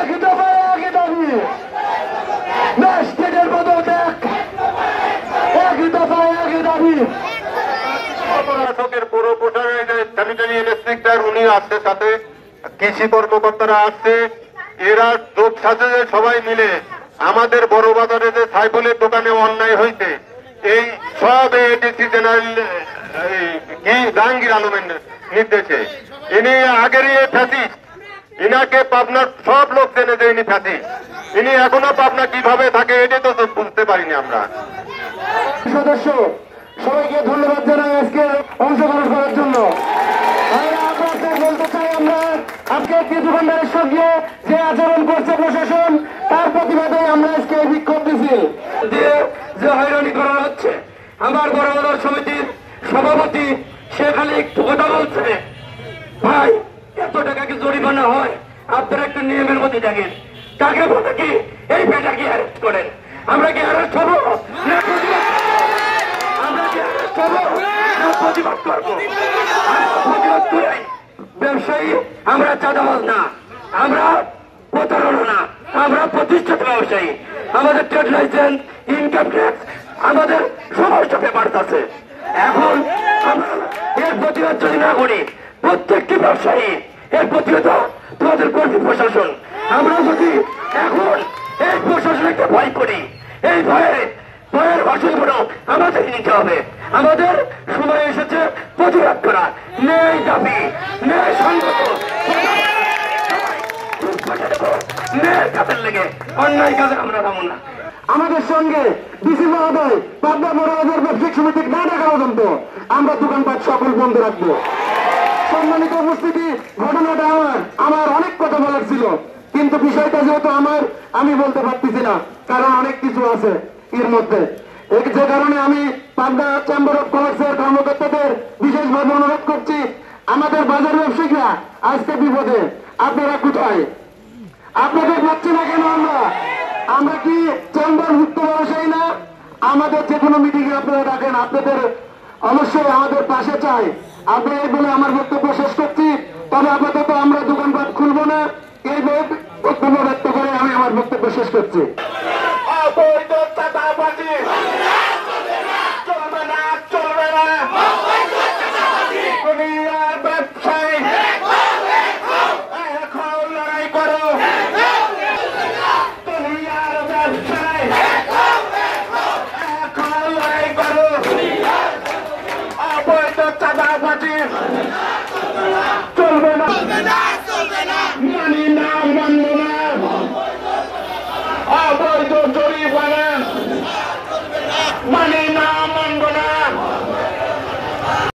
এক দফায় এক দাবি, ম্যাজিস্ট্রেটের পদত্যাগ, এক দফায় এক দাবি। পুরো স্যানিটারি ইন্সপেক্টর উনি আসছে, সাথে কৃষি কর্মকর্তারা আসছে। এরা যোগ সাথে সবাই মিলে আমাদের বড় বাজারে যে সাইফুলের দোকানে অন্যায় হয়েছে, এই সব এডিসি জেনারেল জাহাঙ্গীর আলমের নির্দেশে, ইনি আগেরই ফ্যাসিস্ট, ইনাকে পাবনার সব লোক জেনে যে ইনি ফ্যাসিস্ট। ইনি এখনো পাবনা কিভাবে থাকে এটা তো বুঝতে পারিনি আমরা। সদস্য সবাইকে ধন্যবাদ জানাই আজকে অংশগ্রহণ করার জন্য। বলতে চাই আমরা আজকে কৃষি ভান্ডারের সঙ্গে যে আচরণ করছে প্রশাসন, তার প্রতিবাদে আমরা আজকে এই বিক্ষোভ মিছিল দিয়ে যে হয়রানি করা হচ্ছে। আমার বড় বাজার সমিতির সভাপতি সে খালি একটু কথা বলছে, ভাই এত টাকা কি জরিমানা হয়, আপনারা একটু নিয়মের মধ্যে থাকেন। তাকে বলতে কি এই পেটাকে অ্যারেস্ট করেন, আমরা কি অ্যারেস্ট হবো না প্রতিবাদ, আমরা কি অ্যারেস্ট হবো না প্রতিবাদ করবো? প্রতিবাদ করাই ব্যবসায়ী, আমরা চাঁদাবাজ না, আমরা প্রতারণা না, আমরা প্রতিষ্ঠিত ব্যবসায়ী। আমাদের ট্রেড লাইসেন্স, ইনকাম ট্যাক্স, আমাদের সমস্ত পেপার আছে। এখন আমরা এর প্রতিবাদ যদি না করি, প্রত্যেকটি ব্যবসায়ী এর প্রতিবাদ তোমাদের কর্মী প্রশাসন, আমরা যদি এখন এই প্রশাসনকে ভয় করি, এই ভয়ের ভাষণগুলো আমাদের নিতে হবে। আমাদের সময় এসেছে প্রতিবাদ করা, ন্যায় দাবি, ন্যায় সংগত, ন্যায় কাজের লেগে অন্যায় কাজে আমরা যাবো না। আমাদের সঙ্গে ডিসি মহোদয় পাবনা বড়বাজার ব্যবসায়িক সমিতির না ডাকা পর্যন্ত আমরা দোকানপাট সকল বন্ধ রাখবো। সম্মানিত উপস্থিতি, ঘটনাটা আমার অনেক কথা বলার ছিল, কিন্তু বিষয়টা যেহেতু আমি বলতে পারতেছি না, কারণ অনেক কিছু আছে এর মধ্যে। যে কারণে আমি পাবনা চেম্বার অফ কমার্সের কর্মকর্তাদের বিশেষভাবে অনুরোধ করছি, আমাদের বাজার ব্যবসায়িকরা আজকে বিপদে, আপনারা কোথায়? আপনাদের পাচ্ছি না কেন? আমরা কি চেম্বার মুক্ত ব্যবসায়ী না? আমাদের যে কোনো মিটিং এ আপনারা ডাকেন, আপনাদের অবশ্যই আমাদের পাশে চাই। আপনারা এই বলে আমার বক্তব্য শেষ করছি। তবে আপাতত আমরা দোকানপাট খুলবো না, এই বক্তব্য ব্যক্ত করে আমি আমার বক্তব্য শেষ করছি। চলবে না, চলবে না, ব্যবসায়ী এখন লড়াই করো, দুনিয়ার ব্যবসায়ী এখন লড়াই করো, অবৈধ চাঁদাবাজি চলবে না,